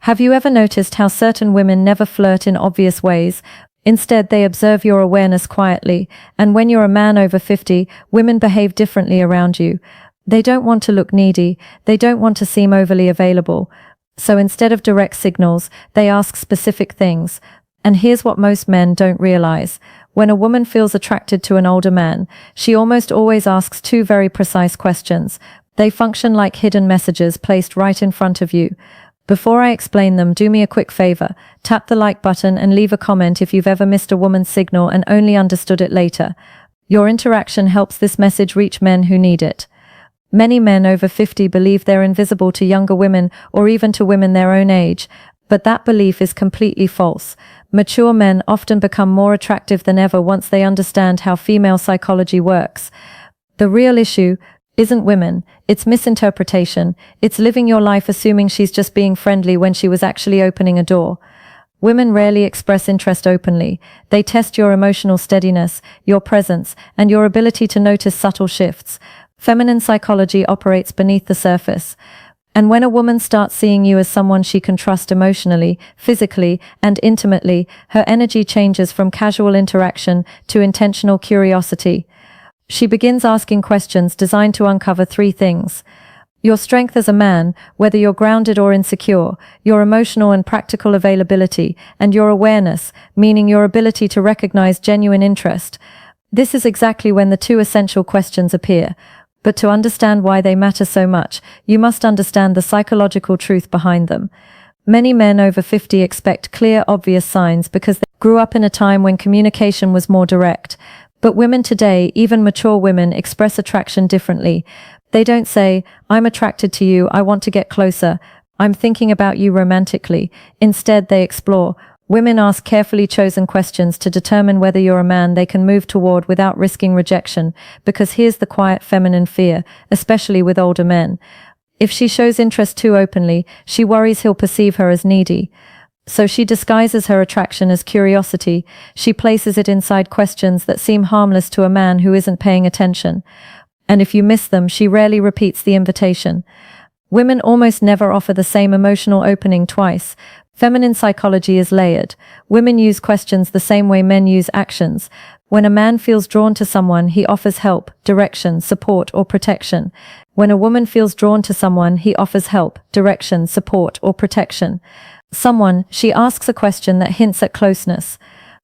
Have you ever noticed how certain women never flirt in obvious ways? Instead, they observe your awareness quietly, and when you're a man over 50, women behave differently around you. They don't want to look needy, they don't want to seem overly available. So instead of direct signals, they ask specific things. And here's what most men don't realize. When a woman feels attracted to an older man, she almost always asks two very precise questions. They function like hidden messages placed right in front of you. Before I explain them, do me a quick favor. Tap the like button and leave a comment if you've ever missed a woman's signal and only understood it later. Your interaction helps this message reach men who need it. Many men over 50 believe they're invisible to younger women or even to women their own age, but that belief is completely false. Mature men often become more attractive than ever once they understand how female psychology works. The real issue isn't women, it's misinterpretation. It's living your life assuming she's just being friendly when she was actually opening a door. Women rarely express interest openly. They test your emotional steadiness, your presence, and your ability to notice subtle shifts. Feminine psychology operates beneath the surface. And when a woman starts seeing you as someone she can trust emotionally, physically, and intimately, her energy changes from casual interaction to intentional curiosity. She begins asking questions designed to uncover three things: your strength as a man, whether you're grounded or insecure, your emotional and practical availability, and your awareness, meaning your ability to recognize genuine interest. This is exactly when the two essential questions appear. But to understand why they matter so much, you must understand the psychological truth behind them. Many men over 50 expect clear, obvious signs because they grew up in a time when communication was more direct. But women today, even mature women, express attraction differently. They don't say, "I'm attracted to you, I want to get closer. I'm thinking about you romantically." Instead, they explore. Women ask carefully chosen questions to determine whether you're a man they can move toward without risking rejection, because here's the quiet feminine fear, especially with older men. If she shows interest too openly, she worries he'll perceive her as needy. So she disguises her attraction as curiosity. She places it inside questions that seem harmless to a man who isn't paying attention. And if you miss them, she rarely repeats the invitation. Women almost never offer the same emotional opening twice. Feminine psychology is layered. Women use questions the same way men use actions. When a man feels drawn to someone, he offers help, direction, support, or protection. When a woman feels drawn to someone, he offers help, direction, support, or protection. She asks a question that hints at closeness.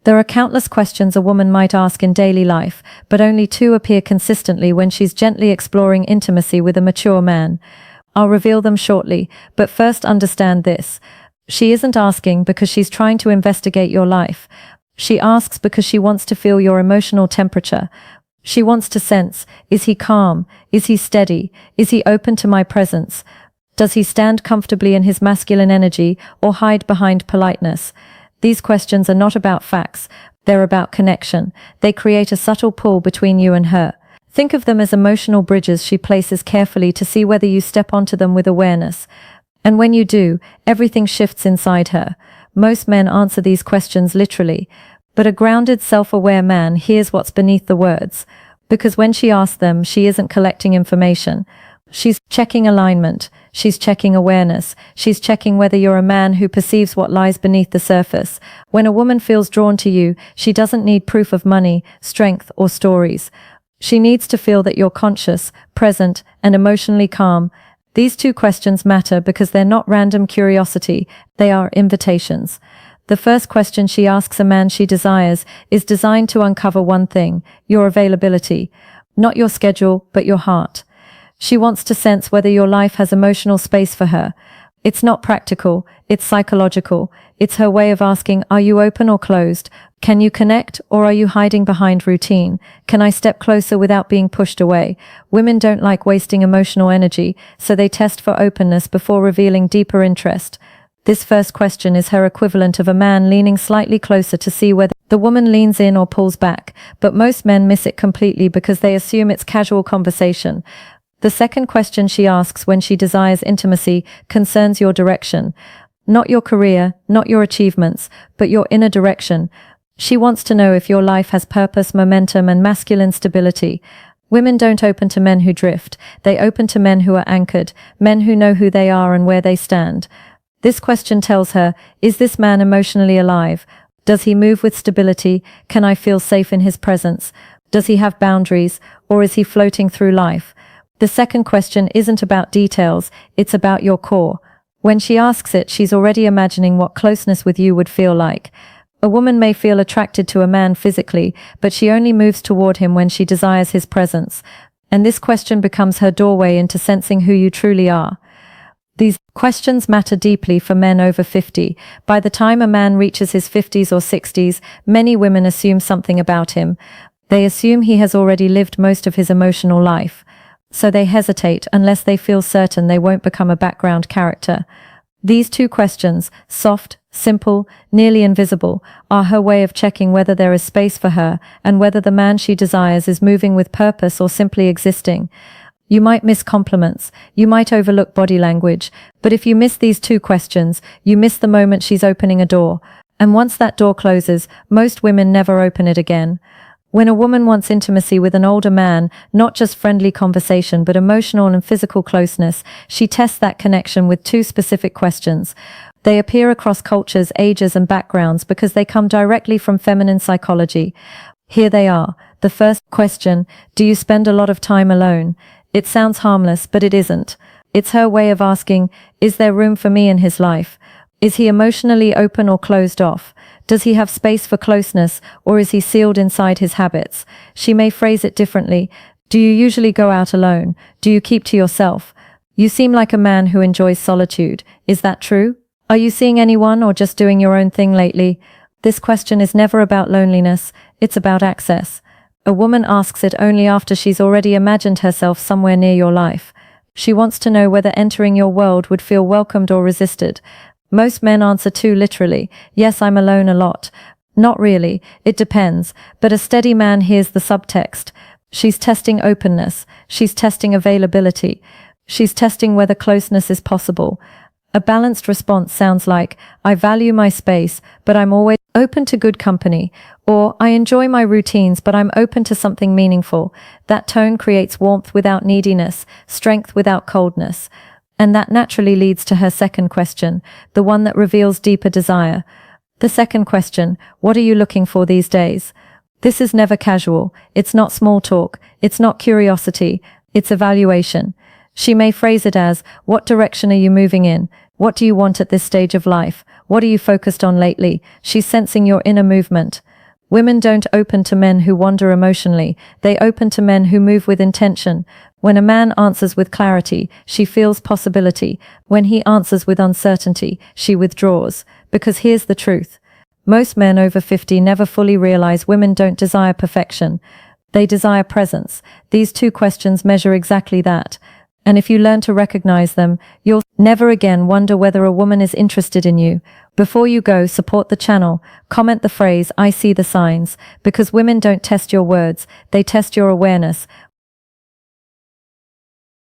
There are countless questions a woman might ask in daily life, but only two appear consistently when she's gently exploring intimacy with a mature man. I'll reveal them shortly, but first understand this. She isn't asking because she's trying to investigate your life. She asks because she wants to feel your emotional temperature. She wants to sense, is he calm? Is he steady? Is he open to my presence? Does he stand comfortably in his masculine energy or hide behind politeness? These questions are not about facts, they're about connection. They create a subtle pull between you and her. Think of them as emotional bridges she places carefully to see whether you step onto them with awareness. And when you do, everything shifts inside her. Most men answer these questions literally, but a grounded, self-aware man hears what's beneath the words. Because when she asks them, she isn't collecting information. She's checking alignment. She's checking awareness. She's checking whether you're a man who perceives what lies beneath the surface. When a woman feels drawn to you, she doesn't need proof of money, strength, or stories. She needs to feel that you're conscious, present, and emotionally calm. These two questions matter because they're not random curiosity, they are invitations. The first question she asks a man she desires is designed to uncover one thing: your availability. Not your schedule, but your heart. She wants to sense whether your life has emotional space for her. It's not practical, it's psychological. It's her way of asking, are you open or closed? Can you connect, or are you hiding behind routine? Can I step closer without being pushed away? Women don't like wasting emotional energy, so they test for openness before revealing deeper interest. This first question is her equivalent of a man leaning slightly closer to see whether the woman leans in or pulls back, but most men miss it completely because they assume it's casual conversation. The second question she asks when she desires intimacy concerns your direction. Not your career, not your achievements, but your inner direction. She wants to know if your life has purpose, momentum, and masculine stability. Women don't open to men who drift. They open to men who are anchored, men who know who they are and where they stand. This question tells her, is this man emotionally alive? Does he move with stability? Can I feel safe in his presence? Does he have boundaries, or is he floating through life? The second question isn't about details, it's about your core. When she asks it, she's already imagining what closeness with you would feel like. A woman may feel attracted to a man physically, but she only moves toward him when she desires his presence. And this question becomes her doorway into sensing who you truly are. These questions matter deeply for men over 50. By the time a man reaches his 50s or 60s, many women assume something about him. They assume he has already lived most of his emotional life. So they hesitate unless they feel certain they won't become a background character. These two questions, soft, simple, nearly invisible, are her way of checking whether there is space for her and whether the man she desires is moving with purpose or simply existing. You might miss compliments, you might overlook body language, but if you miss these two questions, you miss the moment she's opening a door. And once that door closes, most women never open it again. When a woman wants intimacy with an older man, not just friendly conversation but emotional and physical closeness, she tests that connection with two specific questions. They appear across cultures, ages and backgrounds because they come directly from feminine psychology. Here they are. The first question, do you spend a lot of time alone? It sounds harmless, but it isn't. It's her way of asking, is there room for me in his life? Is he emotionally open or closed off? Does he have space for closeness, or is he sealed inside his habits? She may phrase it differently. Do you usually go out alone? Do you keep to yourself? You seem like a man who enjoys solitude. Is that true? Are you seeing anyone or just doing your own thing lately? This question is never about loneliness, it's about access. A woman asks it only after she's already imagined herself somewhere near your life. She wants to know whether entering your world would feel welcomed or resisted. Most men answer too literally, yes, I'm alone a lot. Not really, it depends, but a steady man hears the subtext. She's testing openness, she's testing availability, she's testing whether closeness is possible. A balanced response sounds like, I value my space, but I'm always open to good company, or I enjoy my routines, but I'm open to something meaningful. That tone creates warmth without neediness, strength without coldness. And that naturally leads to her second question, the one that reveals deeper desire. The second question, what are you looking for these days? This is never casual, it's not small talk, it's not curiosity, it's evaluation. She may phrase it as, what direction are you moving in? What do you want at this stage of life? What are you focused on lately? She's sensing your inner movement. Women don't open to men who wander emotionally, they open to men who move with intention. When a man answers with clarity, she feels possibility. When he answers with uncertainty, she withdraws. Because here's the truth. Most men over 50 never fully realize women don't desire perfection. They desire presence. These two questions measure exactly that. And if you learn to recognize them, you'll never again wonder whether a woman is interested in you. Before you go, support the channel. Comment the phrase, I see the signs. Because women don't test your words, they test your awareness.